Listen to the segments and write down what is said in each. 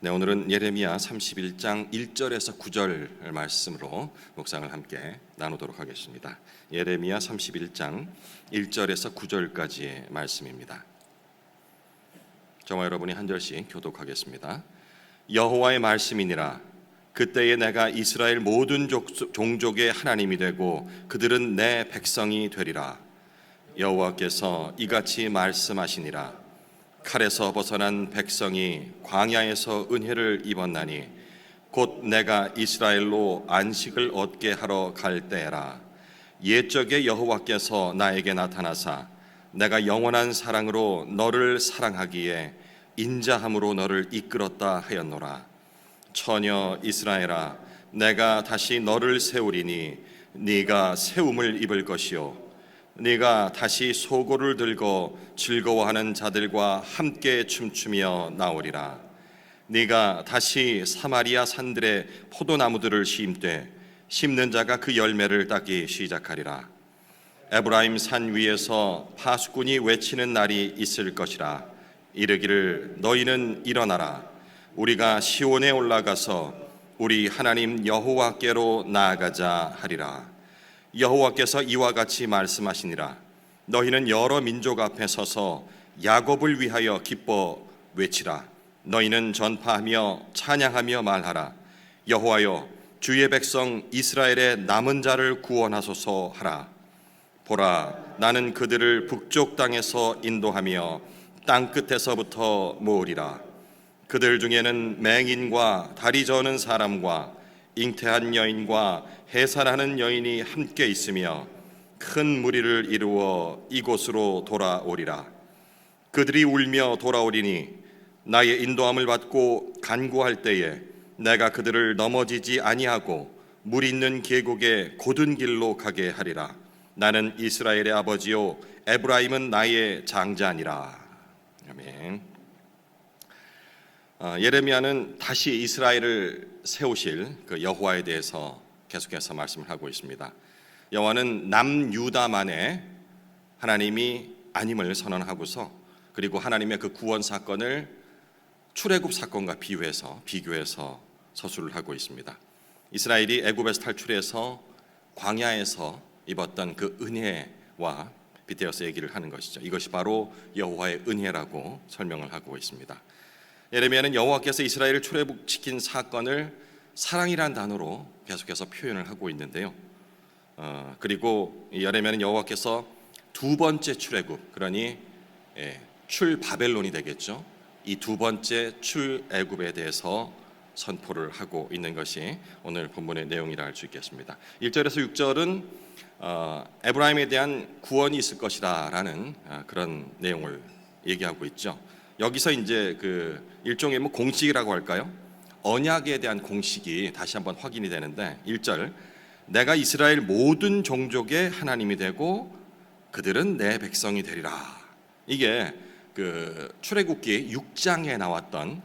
네, 오늘은 예레미야 31장 1절에서 9절 말씀으로 묵상을 함께 나누도록 하겠습니다. 예레미야 31장 1절에서 9절까지의 말씀입니다. 저와 여러분이 한 절씩 교독하겠습니다. 여호와의 말씀이니라. 그때에 내가 이스라엘 모든 종족의 하나님이 되고 그들은 내 백성이 되리라. 여호와께서 이같이 말씀하시니라. 칼에서 벗어난 백성이 광야에서 은혜를 입었나니 곧 내가 이스라엘로 안식을 얻게 하러 갈 때라. 옛적에 여호와께서 나에게 나타나사 내가 영원한 사랑으로 너를 사랑하기에 인자함으로 너를 이끌었다 하였노라. 처녀 이스라엘아, 내가 다시 너를 세우리니 네가 세움을 입을 것이요 네가 다시 소고를 들고 즐거워하는 자들과 함께 춤추며 나오리라. 네가 다시 사마리아 산들의 포도나무들을 심되 심는 자가 그 열매를 따기 시작하리라. 에브라임 산 위에서 파수꾼이 외치는 날이 있을 것이라. 이르기를 너희는 일어나라. 우리가 시온에 올라가서 우리 하나님 여호와께로 나아가자 하리라. 여호와께서 이와 같이 말씀하시니라. 너희는 여러 민족 앞에 서서 야곱을 위하여 기뻐 외치라. 너희는 전파하며 찬양하며 말하라. 여호와여, 주의 백성 이스라엘의 남은 자를 구원하소서 하라. 보라, 나는 그들을 북쪽 땅에서 인도하며 땅 끝에서부터 모으리라. 그들 중에는 맹인과 다리 저는 사람과 잉태한 여인과 해산하는 여인이 함께 있으며 큰 무리를 이루어 이곳으로 돌아오리라. 그들이 울며 돌아오리니 나의 인도함을 받고 간구할 때에 내가 그들을 넘어지지 아니하고 물 있는 계곡의 곧은 길로 가게 하리라. 나는 이스라엘의 아버지요 에브라임은 나의 장자니라. 아멘. 예레미야는 다시 이스라엘을 세우실 그 여호와에 대해서 계속해서 말씀을 하고 있습니다. 여호와는 남유다만의 하나님이 아님을 선언하고서 그리고 하나님의 그 구원 사건을 출애굽 사건과 비교해서 서술을 하고 있습니다. 이스라엘이 애굽에서 탈출해서 광야에서 입었던 그 은혜와 빗대어서 얘기를 하는 것이죠. 이것이 바로 여호와의 은혜라고 설명을 하고 있습니다. 예레미야는 여호와께서 이스라엘을 출애굽시킨 사건을 사랑이란 단어로 계속해서 표현을 하고 있는데요. 그리고 예레미야는 여호와께서 두 번째 출애굽, 그러니 출바벨론이 되겠죠. 이 두 번째 출애굽에 대해서 선포를 하고 있는 것이 오늘 본문의 내용이라 할 수 있겠습니다. 1절에서 6절은 에브라임에 대한 구원이 있을 것이라는 그런 내용을 얘기하고 있죠. 여기서 이제 그 일종의 공식이라고 할까요? 언약에 대한 공식이 다시 한번 확인이 되는데 1절 내가 이스라엘 모든 종족의 하나님이 되고 그들은 내 백성이 되리라. 이게 그 출애굽기 6장에 나왔던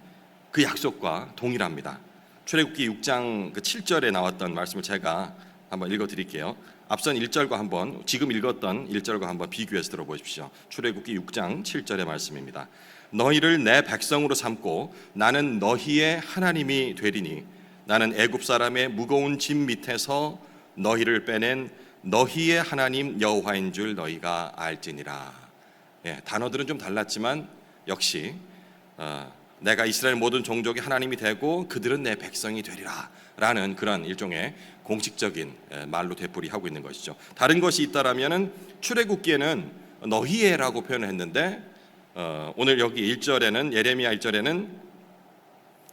그 약속과 동일합니다. 출애굽기 6장 그 7절에 나왔던 말씀을 제가 한번 읽어드릴게요. 앞선 1절과 한번 지금 읽었던 1절과 한번 비교해서 들어보십시오. 출애굽기 6장 7절의 말씀입니다. 너희를 내 백성으로 삼고 나는 너희의 하나님이 되리니 나는 애굽 사람의 무거운 짐 밑에서 너희를 빼낸 너희의 하나님 여호와인 줄 너희가 알지니라. 단어들은 좀 달랐지만 역시 내가 이스라엘 모든 종족의 하나님이 되고 그들은 내 백성이 되리라 라는 그런 일종의 공식적인 말로 되풀이하고 있는 것이죠. 다른 것이 있다라면은 출애굽기에는 너희의라고 표현을 했는데 오늘 여기 1절에는 예레미야 1절에는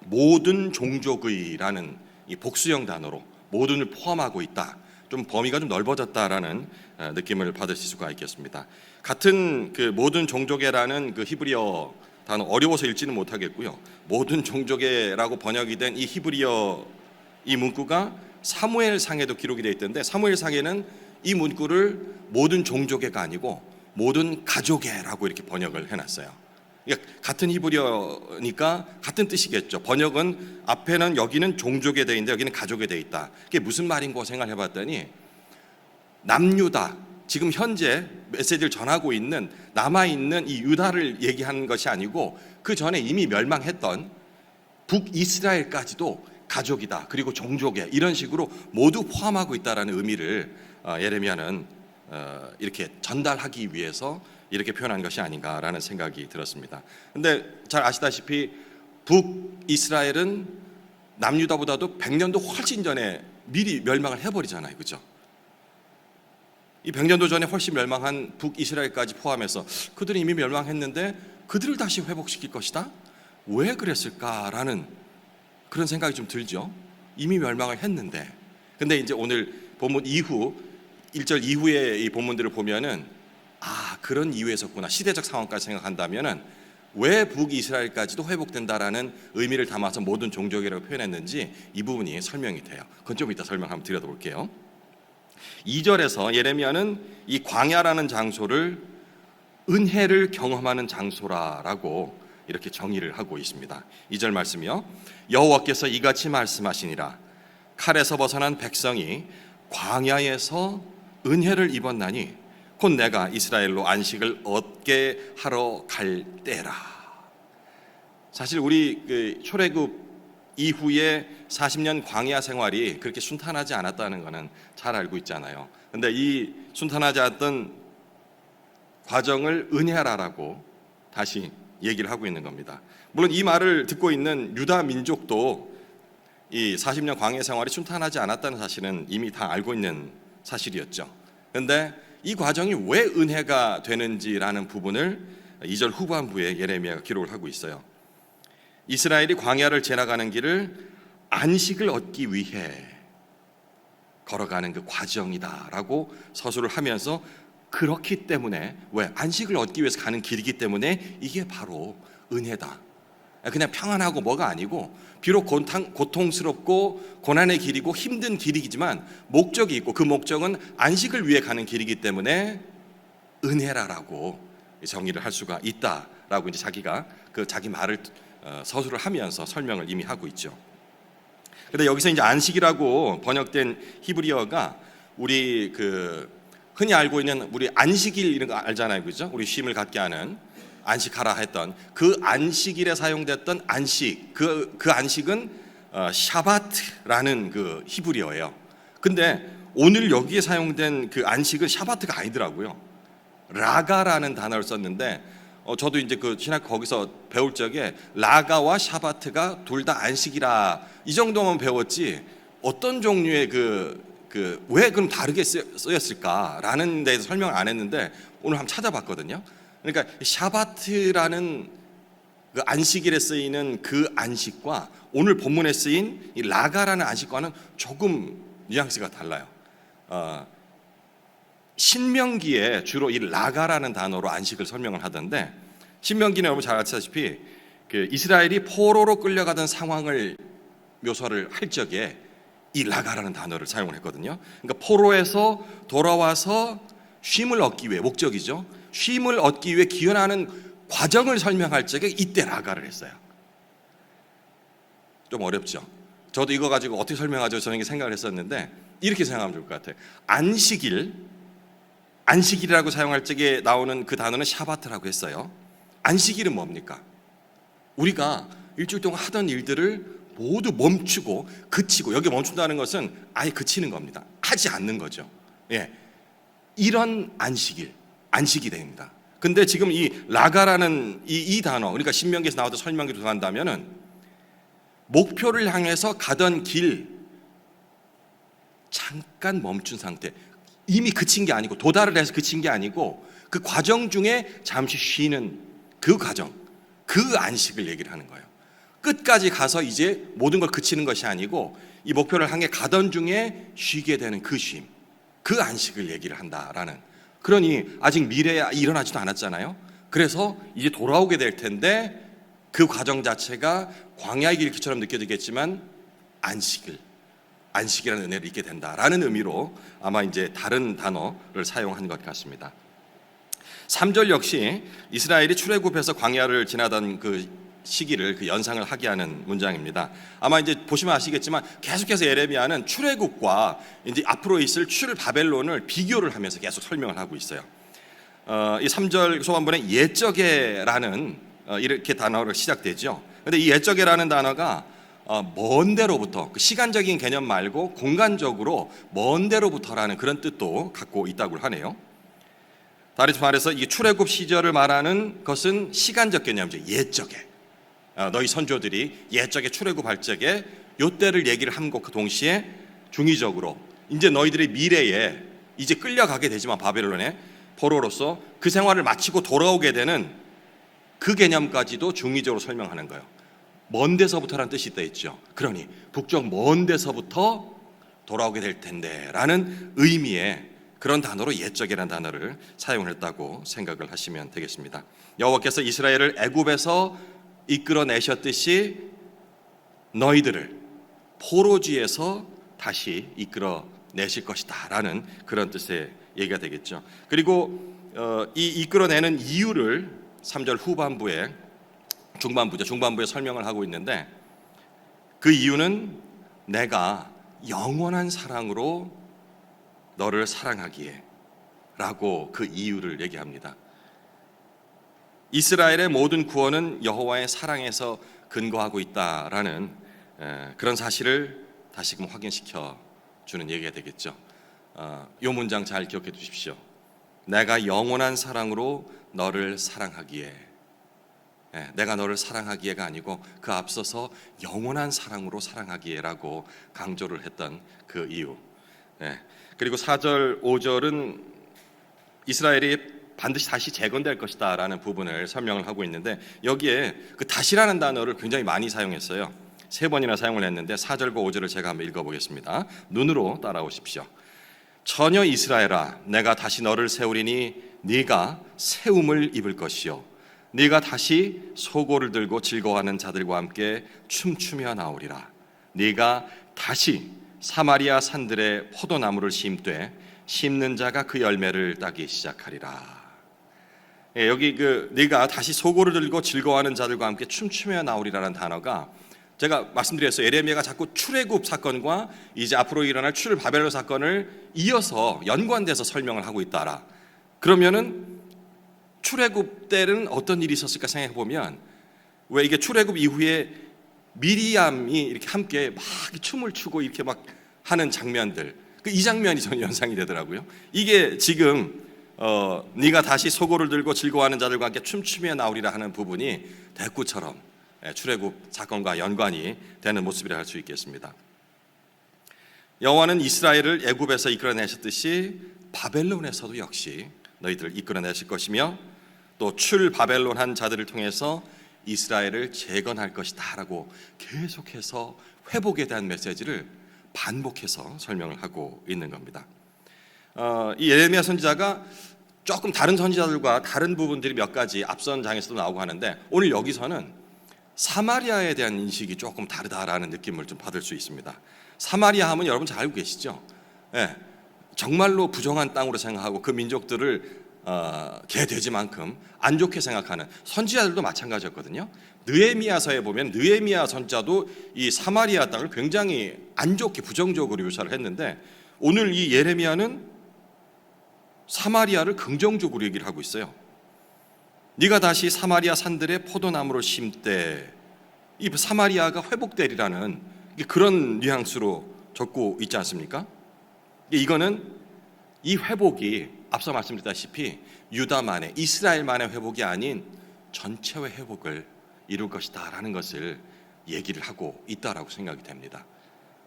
모든 종족의라는 이 복수형 단어로 모든을 포함하고 있다. 좀 범위가 좀 넓어졌다라는 느낌을 받으실 수가 있겠습니다. 같은 그 모든 종족의라는 그 히브리어 단어 어려워서 읽지는 못하겠고요. 모든 종족의라고 번역이 된 이 히브리어 이 문구가 사무엘상에도 기록이 되어 있던데 사무엘상에는 이 문구를 모든 종족의가 아니고 모든 가족의라고 이렇게 번역을 해놨어요. 그러니까 같은 히브리어니까 같은 뜻이겠죠. 번역은 앞에는 여기는 종족에 돼 있는데 여기는 가족에 돼 있다. 그게 무슨 말인고 생각해봤더니 남유다, 지금 현재 메시지를 전하고 있는 남아있는 이 유다를 얘기하는 것이 아니고 그 전에 이미 멸망했던 북이스라엘까지도 가족이다, 그리고 종족에, 이런 식으로 모두 포함하고 있다라는 의미를 예레미야는 이렇게 전달하기 위해서 이렇게 표현한 것이 아닌가라는 생각이 들었습니다. 근데 잘 아시다시피 북이스라엘은 남유다보다도 100년도 훨씬 전에 미리 멸망을 해버리잖아요, 그렇죠? 이 100년도 전에 훨씬 멸망한 북이스라엘까지 포함해서 그들이 이미 멸망했는데 그들을 다시 회복시킬 것이다? 왜 그랬을까라는 그런 생각이 좀 들죠. 이미 멸망을 했는데. 근데 이제 오늘 본문 이후 1절 이후의 이 본문들을 보면은 그런 이유에 있었구나, 시대적 상황까지 생각한다면은 왜 북이스라엘까지도 회복된다라는 의미를 담아서 모든 종족이라고 표현했는지 이 부분이 설명이 돼요. 그건 좀 이따 설명 한번 드려볼게요. 2절에서 예레미야는 이 광야라는 장소를 은혜를 경험하는 장소라고 이렇게 정의를 하고 있습니다. 2절 말씀이요. 여호와께서 이같이 말씀하시니라. 칼에서 벗어난 백성이 광야에서 은혜를 입었나니 곧 내가 이스라엘로 안식을 얻게 하러 갈 때라. 사실 우리 출애굽 이후에 40년 광야 생활이 그렇게 순탄하지 않았다는 것은 잘 알고 있잖아요. 근데 이 순탄하지 않았던 과정을 은혜라라고 다시 얘기를 하고 있는 겁니다. 물론 이 말을 듣고 있는 유다 민족도 이 40년 광야 생활이 순탄하지 않았다는 사실은 이미 다 알고 있는 사실이었죠. 그런데 이 과정이 왜 은혜가 되는지라는 부분을 2절 후반부에 예레미야가 기록을 하고 있어요. 이스라엘이 광야를 지나가는 길을 안식을 얻기 위해 걸어가는 그 과정이다라고 서술을 하면서, 그렇기 때문에, 왜? 안식을 얻기 위해서 가는 길이기 때문에 이게 바로 은혜다. 그냥 평안하고 뭐가 아니고, 비록 고통스럽고 고난의 길이고 힘든 길이지만 목적이 있고, 그 목적은 안식을 위해 가는 길이기 때문에 은혜라라고 정의를 할 수가 있다라고 이제 자기가 자기 말을 서술을 하면서 설명을 이미 하고 있죠. 근데 여기서 이제 안식이라고 번역된 히브리어가 우리 흔히 알고 있는 우리 안식일 이런 거 알잖아요, 그죠? 우리 쉼을 갖게 하는 안식하라 했던 그 안식일에 사용됐던 안식, 그 안식은 샤바트라는 그 히브리어예요. 근데 오늘 여기에 사용된 그 안식은 샤바트가 아니더라고요. 라가라는 단어를 썼는데, 저도 이제 그 신학 거기서 배울 적에 라가와 샤바트가 둘 다 안식이라 이 정도만 배웠지, 어떤 종류의 왜 그럼 다르게 쓰였을까라는 데에서 설명을 안 했는데 오늘 한번 찾아봤거든요. 그러니까 샤바트라는 그 안식일에 쓰이는 그 안식과 오늘 본문에 쓰인 이 라가라는 안식과는 조금 뉘앙스가 달라요. 신명기에 주로 이 라가라는 단어로 안식을 설명을 하던데, 신명기는 여러분 잘 아시다시피 이스라엘이 포로로 끌려가던 상황을 묘사를 할 적에 이 라가라는 단어를 사용을 했거든요. 그러니까 포로에서 돌아와서 쉼을 얻기 위해, 목적이죠. 쉼을 얻기 위해 기원하는 과정을 설명할 적에 이때 라가를 했어요. 좀 어렵죠. 저도 이거 가지고 어떻게 설명하죠? 저는 생각을 했었는데 이렇게 생각하면 좋을 것 같아요. 안식일이라고 사용할 적에 나오는 그 단어는 샤바트라고 했어요. 안식일은 뭡니까? 우리가 일주일 동안 하던 일들을 모두 멈추고 그치고, 여기 멈춘다는 것은 아예 그치는 겁니다. 하지 않는 거죠. 예, 이런 안식이 됩니다. 근데 지금 이 라가라는 이 단어, 그러니까 신명기에서 나왔던 설명기로 들어간다면은 목표를 향해서 가던 길 잠깐 멈춘 상태, 이미 그친 게 아니고, 도달을 해서 그친 게 아니고 그 과정 중에 잠시 쉬는 그 과정, 그 안식을 얘기를 하는 거예요. 끝까지 가서 이제 모든 걸 그치는 것이 아니고 이 목표를 향해 가던 중에 쉬게 되는 그 쉼, 그 안식을 얘기를 한다라는. 그러니 아직 미래에 일어나지도 않았잖아요. 그래서 이제 돌아오게 될 텐데 그 과정 자체가 광야의 길처럼 느껴지겠지만 안식이라는 은혜를 잊게 된다라는 의미로 아마 이제 다른 단어를 사용한 것 같습니다. 3절 역시 이스라엘이 출애굽해서 광야를 지나던 그 시기를 그 연상을 하게 하는 문장입니다. 아마 이제 보시면 아시겠지만 계속해서 예레미야는 출애굽과 이제 앞으로 있을 바벨론을 비교를 하면서 계속 설명을 하고 있어요. 이 3절 초반부에 옛적에라는 이렇게 단어로 시작되죠. 근데 이 옛적이라는 단어가 먼 데로부터, 그 시간적인 개념 말고 공간적으로 먼 데로부터라는 그런 뜻도 갖고 있다고 하네요. 다시 말해서 이 출애굽 시절을 말하는 것은 시간적 개념이죠. 옛적에 너희 선조들이 옛적에 출애굽할 적에 요때를 얘기를 함과 그 동시에 중의적으로 이제 너희들의 미래에 이제 끌려가게 되지만 바벨론에 포로로서 그 생활을 마치고 돌아오게 되는 그 개념까지도 중의적으로 설명하는 거예요. 먼 데서부터라는 뜻이 있다 했죠. 그러니 북쪽 먼 데서부터 돌아오게 될 텐데 라는 의미의 그런 단어로 옛적이라는 단어를 사용했다고 생각을 하시면 되겠습니다. 여호와께서 이스라엘을 애굽에서 이끌어내셨듯이 너희들을 포로지에서 다시 이끌어내실 것이다 라는 그런 뜻의 얘기가 되겠죠. 그리고 이 이끌어내는 이유를 3절 후반부에 중반부에 설명을 하고 있는데, 그 이유는 내가 영원한 사랑으로 너를 사랑하기에 라고 그 이유를 얘기합니다. 이스라엘의 모든 구원은 여호와의 사랑에서 근거하고 있다라는 그런 사실을 다시금 확인시켜 주는 얘기가 되겠죠. 이 문장 잘 기억해 두십시오. 내가 영원한 사랑으로 너를 사랑하기에, 내가 너를 사랑하기에가 아니고 그 앞서서 영원한 사랑으로 사랑하기에라고 강조를 했던 그 이유. 그리고 4절 5절은 이스라엘이 반드시 다시 재건될 것이다 라는 부분을 설명을 하고 있는데, 여기에 그 다시라는 단어를 굉장히 많이 사용했어요. 3번이나 사용을 했는데 4절과 5절을 제가 한번 읽어보겠습니다. 눈으로 따라오십시오. 처녀 이스라엘아, 내가 다시 너를 세우리니 네가 세움을 입을 것이요 네가 다시 소고를 들고 즐거워하는 자들과 함께 춤추며 나오리라. 네가 다시 사마리아 산들의 포도나무를 심되 심는 자가 그 열매를 따기 시작하리라. 여기 네가 다시 소고를 들고 즐거워하는 자들과 함께 춤추며 나오리라는 단어가, 제가 말씀드렸어요. 예레미야가 자꾸 출애굽 사건과 이제 앞으로 일어날 출 바벨론 사건을 이어서 연관돼서 설명을 하고 있다라. 그러면은 출애굽 때는 어떤 일이 있었을까 생각해 보면, 왜 이게 출애굽 이후에 미리암이 이렇게 함께 막 춤을 추고 이렇게 막 하는 장면들, 이 장면이 저는 연상이 되더라고요. 이게 지금 네가 다시 소고를 들고 즐거워하는 자들과 함께 춤추며 나오리라 하는 부분이 대꾸처럼 출애굽 사건과 연관이 되는 모습이라 할 수 있겠습니다. 여호와는 이스라엘을 애굽에서 이끌어내셨듯이 바벨론에서도 역시 너희들을 이끌어내실 것이며 또 출 바벨론한 자들을 통해서 이스라엘을 재건할 것이다 라고 계속해서 회복에 대한 메시지를 반복해서 설명을 하고 있는 겁니다. 이 예레미야 선지자가 조금 다른 선지자들과 다른 부분들이 몇 가지 앞선 장에서도 나오고 하는데, 오늘 여기서는 사마리아에 대한 인식이 조금 다르다라는 느낌을 좀 받을 수 있습니다. 사마리아 하면 여러분 잘 알고 계시죠? 정말로 부정한 땅으로 생각하고 그 민족들을 개돼지만큼 안 좋게 생각하는 선지자들도 마찬가지였거든요. 느헤미야서에 보면 느헤미야 선지자도 이 사마리아 땅을 굉장히 안 좋게 부정적으로 묘사를 했는데, 오늘 이 예레미야는 사마리아를 긍정적으로 얘기를 하고 있어요. 네가 다시 사마리아 산들의 포도나무를 심되, 이 사마리아가 회복되리라는 그런 뉘앙스로 적고 있지 않습니까? 이거는 이 회복이 앞서 말씀드렸다시피 유다만의, 이스라엘만의 회복이 아닌 전체의 회복을 이룰 것이다 라는 것을 얘기를 하고 있다라고 생각이 됩니다.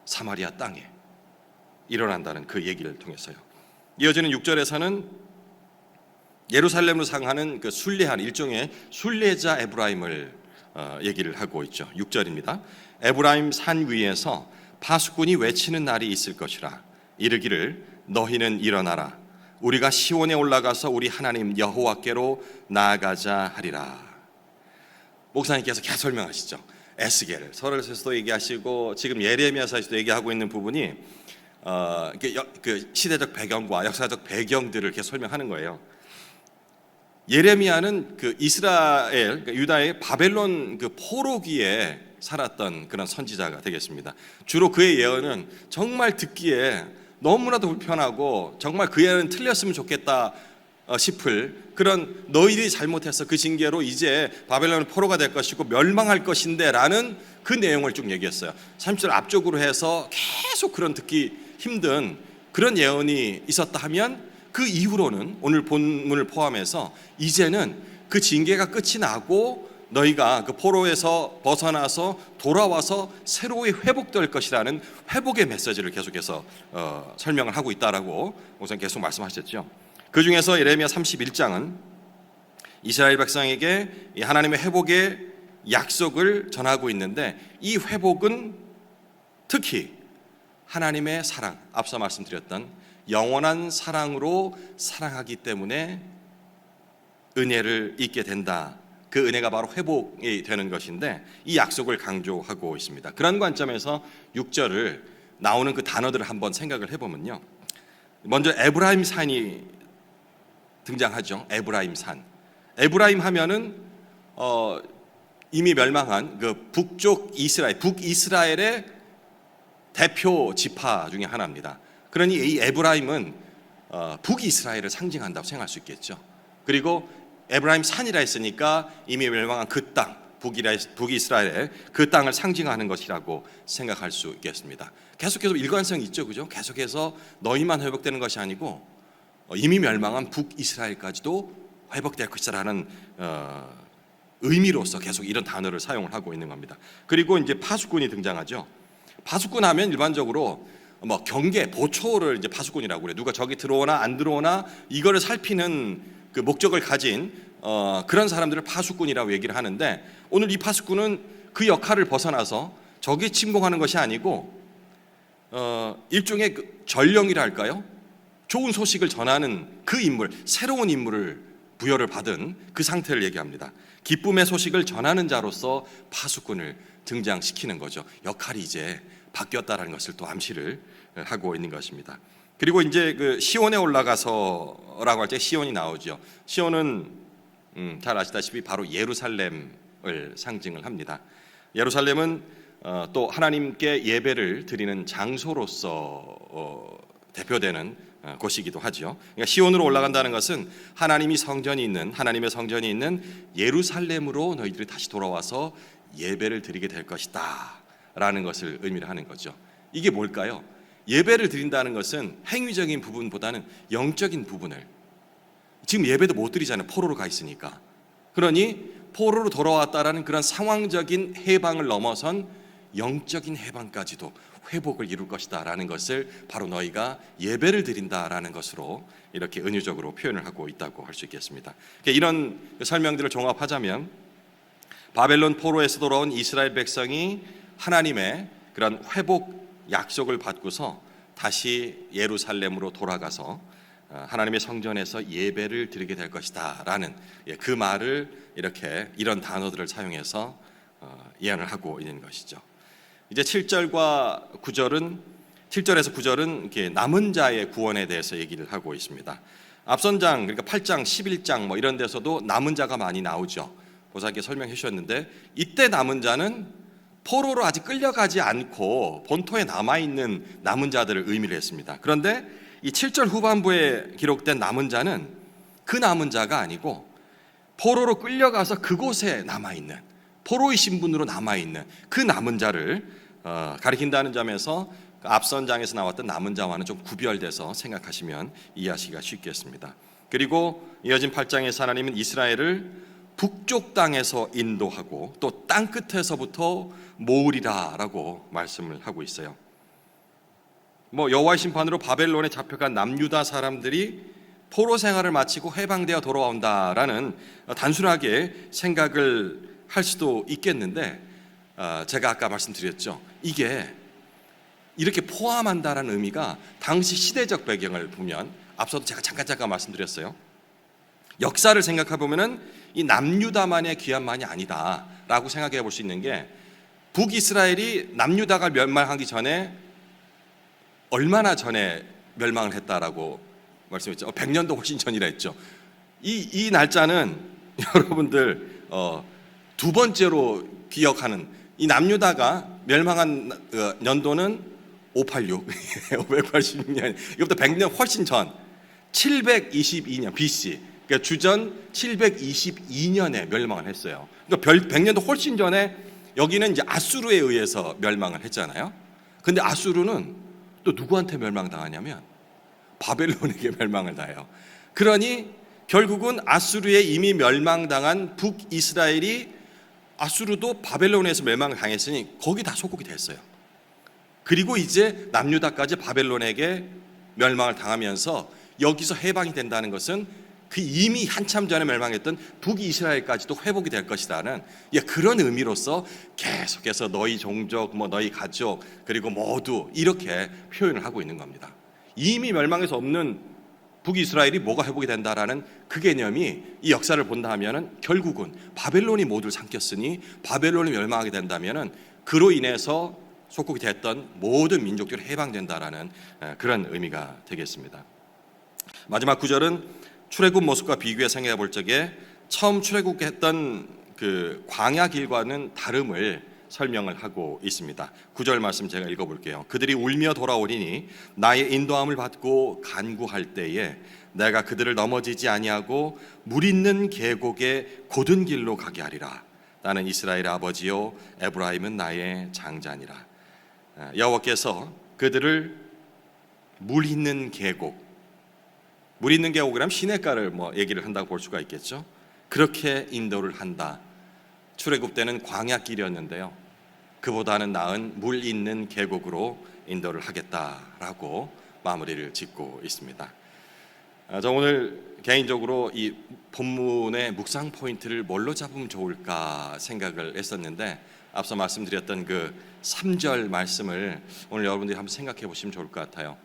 사마리아 땅에 일어난다는 그 얘기를 통해서요. 이어지는 6절에서는 예루살렘으로 상하는 그 순례한 일종의 순례자 에브라임을 얘기를 하고 있죠. 6절입니다. 에브라임 산 위에서 파수꾼이 외치는 날이 있을 것이라. 이르기를 너희는 일어나라. 우리가 시온에 올라가서 우리 하나님 여호와께로 나아가자 하리라. 목사님께서 계속 설명하시죠. 에스겔, 서론에서도 얘기하시고 지금 예레미야서에서도 얘기하고 있는 부분이 그 시대적 배경과 역사적 배경들을 계속 설명하는 거예요. 예레미야는 그 이스라엘, 유다의 바벨론 그 포로기에 살았던 그런 선지자가 되겠습니다. 주로 그의 예언은 정말 듣기에 너무나도 불편하고 정말 그 예언은 틀렸으면 좋겠다 싶을 그런, 너희들이 잘못해서 그 징계로 이제 바벨론은 포로가 될 것이고 멸망할 것인데 라는 그 내용을 쭉 얘기했어요. 30절 앞쪽으로 해서 계속 그런 듣기 힘든 그런 예언이 있었다 하면, 그 이후로는 오늘 본문을 포함해서 이제는 그 징계가 끝이 나고 너희가 그 포로에서 벗어나서 돌아와서 새로이 회복될 것이라는 회복의 메시지를 계속해서 설명을 하고 있다라고 우선 계속 말씀하셨죠. 그 중에서 예레미야 31장은 이스라엘 백성에게 하나님의 회복의 약속을 전하고 있는데, 이 회복은 특히 하나님의 사랑, 앞서 말씀드렸던 영원한 사랑으로 사랑하기 때문에 은혜를 잊게 된다. 그 은혜가 바로 회복이 되는 것인데, 이 약속을 강조하고 있습니다. 그런 관점에서 6절을 나오는 그 단어들을 한번 생각을 해보면요, 먼저 에브라임 산이 등장하죠. 에브라임 산. 에브라임 하면은 이미 멸망한 그 북쪽 이스라엘, 북이스라엘의 대표 지파 중에 하나입니다. 그러니 이 에브라임은 북이스라엘을 상징한다고 생각할 수 있겠죠. 그리고 에브라임 산이라 했으니까 이미 멸망한 그 땅, 북이스라엘 그 땅을 상징하는 것이라고 생각할 수 있겠습니다. 계속해서 일관성이 있죠, 그죠? 계속해서 너희만 회복되는 것이 아니고 이미 멸망한 북이스라엘까지도 회복될 것이라는 의미로서 계속 이런 단어를 사용을 하고 있는 겁니다. 그리고 이제 파수꾼이 등장하죠. 파수꾼 하면 일반적으로 뭐 경계, 보초를 이제 파수꾼이라고 그래요. 누가 저기 들어오나 안 들어오나 이거를 살피는 그 목적을 가진 그런 사람들을 파수꾼이라고 얘기를 하는데, 오늘 이 파수꾼은 그 역할을 벗어나서 적이 침공하는 것이 아니고 일종의 그 전령이라 할까요? 좋은 소식을 전하는 그 인물, 새로운 인물을 부여를 받은 그 상태를 얘기합니다. 기쁨의 소식을 전하는 자로서 파수꾼을 등장시키는 거죠. 역할이 이제 바뀌었다라는 것을 또 암시를 하고 있는 것입니다. 그리고 이제 그 시온에 올라가서라고 할 때 시온이 나오죠. 시온은 잘 아시다시피 바로 예루살렘을 상징을 합니다. 예루살렘은 또 하나님께 예배를 드리는 장소로서 대표되는 곳이기도 하죠. 그러니까 시온으로 올라간다는 것은 하나님의 성전이 있는 예루살렘으로 너희들이 다시 돌아와서 예배를 드리게 될 것이다 라는 것을 의미를 하는 거죠. 이게 뭘까요? 예배를 드린다는 것은 행위적인 부분보다는 영적인 부분을, 지금 예배도 못 드리잖아요. 포로로 가 있으니까. 그러니 포로로 돌아왔다라는 그런 상황적인 해방을 넘어선 영적인 해방까지도 회복을 이룰 것이다 라는 것을 바로 너희가 예배를 드린다라는 것으로 이렇게 은유적으로 표현을 하고 있다고 할 수 있겠습니다. 이런 설명들을 종합하자면, 바벨론 포로에서 돌아온 이스라엘 백성이 하나님의 그런 회복 약속을 받고서 다시 예루살렘으로 돌아가서 하나님의 성전에서 예배를 드리게 될 것이다 라는 그 말을 이런 단어들을 사용해서 예언을 하고 있는 것이죠. 이제 7절과 9절은 7절에서 9절은 이렇게 남은 자의 구원에 대해서 얘기를 하고 있습니다. 앞선 장, 그러니까 8장, 11장 뭐 이런 데서도 남은 자가 많이 나오죠. 보살께 설명해 주셨는데, 이때 남은 자는 포로로 아직 끌려가지 않고 본토에 남아있는 남은 자들을 의미를 했습니다. 그런데 이 7절 후반부에 기록된 남은 자는 그 남은 자가 아니고 포로로 끌려가서 그곳에 남아있는, 포로의 신분으로 남아있는 그 남은 자를 가리킨다는 점에서 앞선 장에서 나왔던 남은 자와는 좀 구별돼서 생각하시면 이해하시기가 쉽겠습니다. 그리고 이어진 8장에서 하나님은 이스라엘을 북쪽 땅에서 인도하고 또 땅끝에서부터 모으리라라고 말씀을 하고 있어요. 뭐 여호와의 심판으로 바벨론에 잡혀간 남유다 사람들이 포로 생활을 마치고 해방되어 돌아온다라는 단순하게 생각을 할 수도 있겠는데, 제가 아까 말씀드렸죠. 이게 이렇게 포함한다라는 의미가 당시 시대적 배경을 보면, 앞서도 제가 잠깐 말씀드렸어요. 역사를 생각해 보면은 이 남유다만의 귀환만이 아니다라고 생각해 볼 수 있는 게, 북이스라엘이 남유다가 멸망하기 전에 얼마나 전에 멸망을 했다라고 말씀했죠. 100년도 훨씬 전이라 했죠. 이 날짜는 여러분들 두 번째로 기억하는, 이 남유다가 멸망한 연도는 586, 586년, 이것부터 100년 훨씬 전. 722년 BC, 그러니까 주전 722년에 멸망을 했어요. 그러니까 100년도 훨씬 전에 여기는 이제 아수르에 의해서 멸망을 했잖아요. 근데 아수르는 또 누구한테 멸망당하냐면 바벨론에게 멸망을 당해요. 그러니 결국은 아수르에 이미 멸망당한 북이스라엘이 아수르도 바벨론에서 멸망을 당했으니 거기 다 속국이 됐어요. 그리고 이제 남유다까지 바벨론에게 멸망을 당하면서 여기서 해방이 된다는 것은 그 이미 한참 전에 멸망했던 북이스라엘까지도 회복이 될 것이라는 그런 의미로서 계속해서 너희 종족, 너희 가족, 그리고 모두 이렇게 표현을 하고 있는 겁니다. 이미 멸망해서 없는 북이스라엘이 뭐가 회복이 된다라는 그 개념이 이 역사를 본다 하면은 결국은 바벨론이 모두를 삼켰으니 바벨론이 멸망하게 된다면은 그로 인해서 속국이 됐던 모든 민족들이 해방된다라는 그런 의미가 되겠습니다. 마지막 구절은 출애굽 모습과 비교해 생각해 볼 적에 처음 출애굽했던 그 광야 길과는 다름을 설명을 하고 있습니다. 9절 말씀 제가 읽어볼게요. 그들이 울며 돌아오리니 나의 인도함을 받고 간구할 때에 내가 그들을 넘어지지 아니하고 물 있는 계곡의 곧은 길로 가게 하리라. 나는 이스라엘의 아버지요 에브라임은 나의 장자니라. 여호와께서 그들을 물 있는 계곡, 물 있는 계곡이라면 시냇가를 얘기를 한다고 볼 수가 있겠죠. 그렇게 인도를 한다. 출애굽 때는 광야길이었는데요, 그보다는 나은 물 있는 계곡으로 인도를 하겠다라고 마무리를 짓고 있습니다. 저 오늘 개인적으로 이 본문의 묵상 포인트를 뭘로 잡으면 좋을까 생각을 했었는데 앞서 말씀드렸던 그 3절 말씀을 오늘 여러분들이 한번 생각해 보시면 좋을 것 같아요.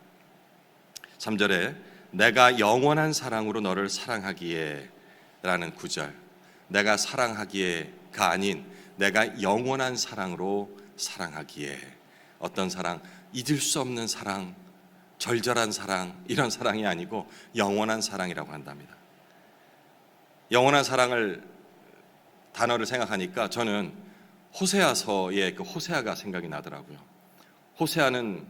3절에 내가 영원한 사랑으로 너를 사랑하기에 라는 구절, 내가 사랑하기에가 아닌 내가 영원한 사랑으로 사랑하기에. 어떤 사랑? 잊을 수 없는 사랑, 절절한 사랑, 이런 사랑이 아니고 영원한 사랑이라고 한답니다. 영원한 사랑을 단어를 생각하니까 저는 호세아서의 그 호세아가 생각이 나더라고요. 호세아는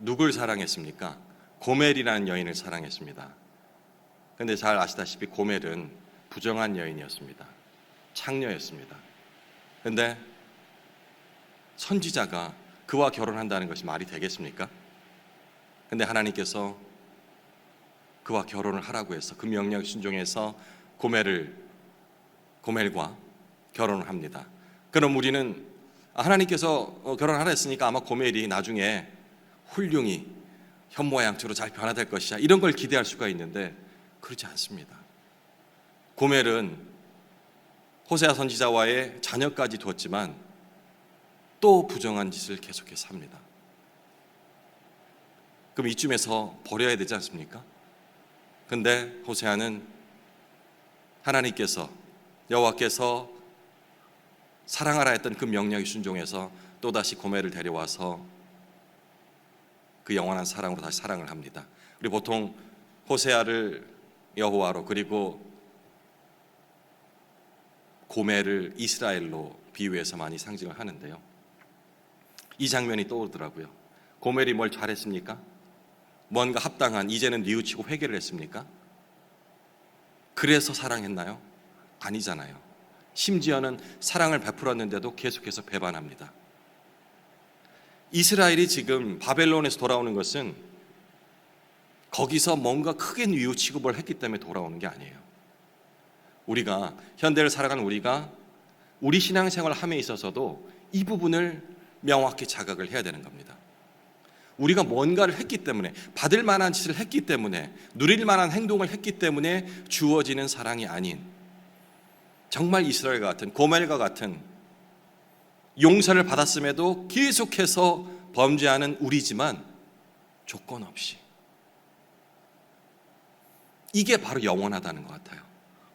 누굴 사랑했습니까? 고멜이라는 여인을 사랑했습니다. 그런데 잘 아시다시피 고멜은 부정한 여인이었습니다. 창녀였습니다. 그런데 선지자가 그와 결혼한다는 것이 말이 되겠습니까? 그런데 하나님께서 그와 결혼을 하라고 해서 그 명령에 순종해서 고멜과 결혼을 합니다. 그럼 우리는 하나님께서 결혼하라 했으니까 아마 고멜이 나중에 훌륭히 현모양처로 잘 변화될 것이야, 이런 걸 기대할 수가 있는데 그렇지 않습니다. 고멜은 호세아 선지자와의 자녀까지 두었지만 또 부정한 짓을 계속해서 합니다. 그럼 이쯤에서 버려야 되지 않습니까? 근데 호세아는 하나님께서, 여호와께서 사랑하라 했던 그 명령에 순종해서 또다시 고멜을 데려와서 그 영원한 사랑으로 다시 사랑을 합니다. 우리 보통 호세아를 여호와로, 그리고 고멜을 이스라엘로 비유해서 많이 상징을 하는데요, 이 장면이 떠오르더라고요. 고멜이 뭘 잘했습니까? 뭔가 합당한, 이제는 뉘우치고 회개를 했습니까? 그래서 사랑했나요? 아니잖아요. 심지어는 사랑을 베풀었는데도 계속해서 배반합니다. 이스라엘이 지금 바벨론에서 돌아오는 것은 거기서 뭔가 크게 뉘우치고 뭘 했기 때문에 돌아오는 게 아니에요. 우리가 현대를 살아가는 우리가 우리 신앙생활 함에 있어서도 이 부분을 명확히 자각을 해야 되는 겁니다. 우리가 뭔가를 했기 때문에, 받을 만한 짓을 했기 때문에, 누릴 만한 행동을 했기 때문에 주어지는 사랑이 아닌, 정말 이스라엘과 같은, 고멜과 같은 용서를 받았음에도 계속해서 범죄하는 우리지만 조건 없이, 이게 바로 영원하다는 것 같아요.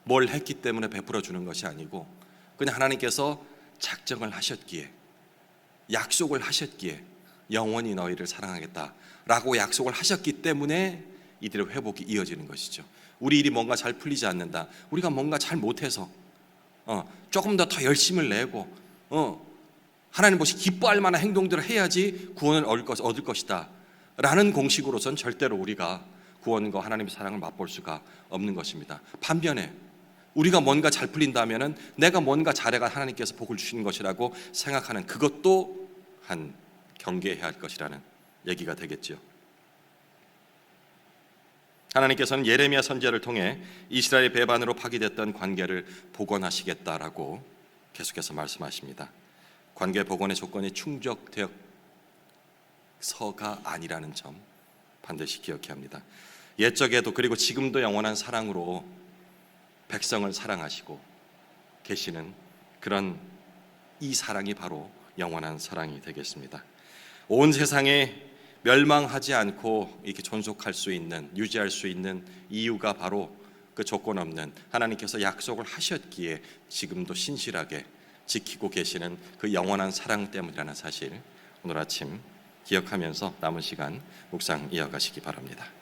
뭘 했기 때문에 베풀어 주는 것이 아니고 그냥 하나님께서 작정을 하셨기에, 약속을 하셨기에 영원히 너희를 사랑하겠다라고 약속을 하셨기 때문에 이들의 회복이 이어지는 것이죠. 우리 일이 뭔가 잘 풀리지 않는다, 우리가 뭔가 잘 못해서 조금 더 열심을 내고 하나님 보시 기뻐할 만한 행동들을 해야지 구원을 얻을 것이다 라는 공식으로선 절대로 우리가 구원과 하나님의 사랑을 맛볼 수가 없는 것입니다. 반면에 우리가 뭔가 잘 풀린다면은 내가 뭔가 잘해가 하나님께서 복을 주시는 것이라고 생각하는 그것도 한 경계해야 할 것이라는 얘기가 되겠죠. 하나님께서는 예레미야 선지자를 통해 이스라엘 배반으로 파기됐던 관계를 복원하시겠다라고 계속해서 말씀하십니다. 관계 복원의 조건이 충족되어서가 아니라는 점 반드시 기억해야 합니다. 옛적에도 그리고 지금도 영원한 사랑으로 백성을 사랑하시고 계시는 그런 이 사랑이 바로 영원한 사랑이 되겠습니다. 온 세상에 멸망하지 않고 이렇게 존속할 수 있는, 유지할 수 있는 이유가 바로 그 조건 없는 하나님께서 약속을 하셨기에 지금도 신실하게 지키고 계시는 그 영원한 사랑 때문이라는 사실 오늘 아침 기억하면서 남은 시간 묵상 이어가시기 바랍니다.